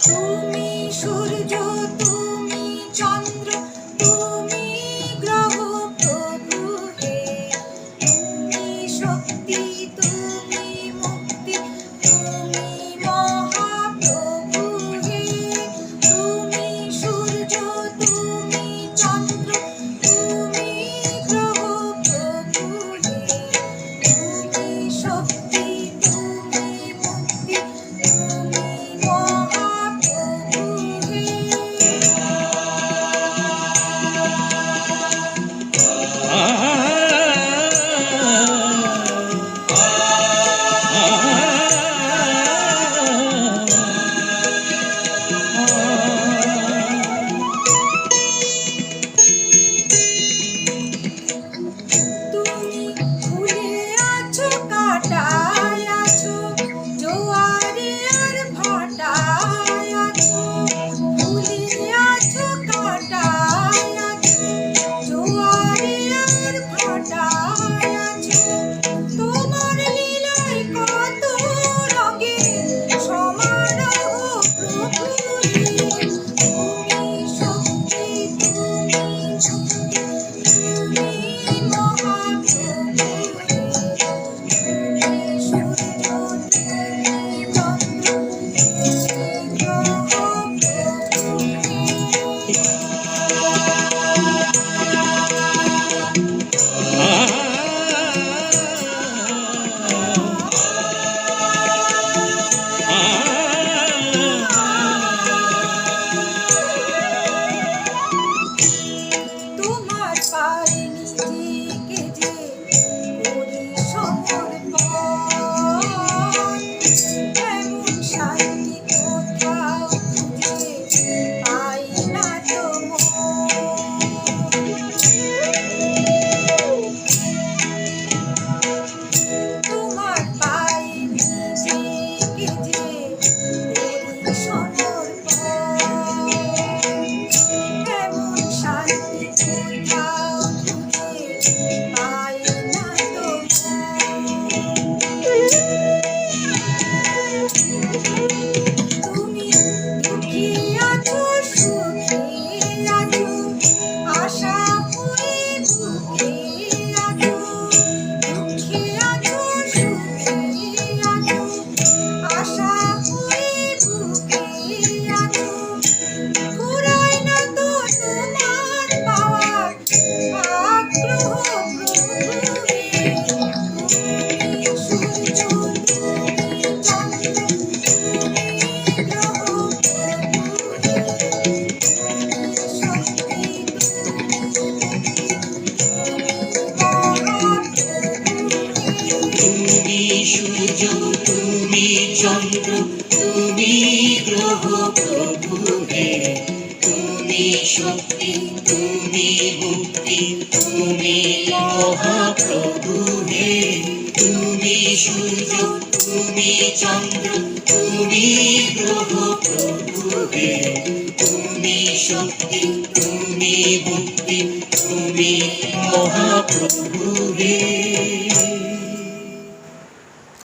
তুমি সূর্য, তুমি চন্দ্র, তুমি গ্রহ প্রভু হে। তুমি শক্তি, তুমি মুক্তি, তুমি মহাপ্রভু হে। তুমি সূর্য, তুমি চন্দ্র, তুমি গ্রহ প্রভু হে। তুমি শক্তি, তুমি মুক্তি, তুমি মহাপ্রভু হে। তুমি ফুলে আছো, কাঁটায় আছো, জোয়ারে আর ভাটায় আছো। ফুলে আছো, কাঁটায় আছো, জোয়ারে আর ভাটায় আছো। তোমার লীলায় কত রঙে সমারোহ প্রভু হে। তুমি শক্তি, তুমি মুক্তি, তুমি মহাপ্রভু হে। তুমি সূর্য, তুমি চন্দ্র, তুমি গ্রহ প্রভু তোমার পায়ে নিজেকে যে করি সমর্পণ, এমন শান্তি কোথাও খুঁজে পাই না তো মন। তোমার পায়ে নিজেকে যে করি সমর্পণ, এমন শান্তি কোথাও খুঁজে পাই না তো মন। তুমি দুঃখী আছো, সুখী আছো, আশা হয়ে বুকে আছো। দুঃখী আছো, সুখী আছো, আশা হয়ে বুকে আছো। ফুরায় না তো তোমার পাওয়ার আগ্রহ প্রভু হে। তুমি সূর্য, তুমি চন্দ্র, তুমি গ্রহ প্রভু হে। তুমি শক্তি, তুমি মুক্তি, তুমি মহাপ্রভু হে। তুমি সূর্য, তুমি চন্দ্র, তুমি গ্রহ প্রভু হে। তুমি শক্তি, তুমি মুক্তি, তুমি মহাপ্রভু হে। তুমি সূর্য, তুমি চন্দ্র, তুমি গ্রহ প্রভু হে। তুমি শক্তি, তুমি মুক্তি, তুমি মহাপ্রভু হে।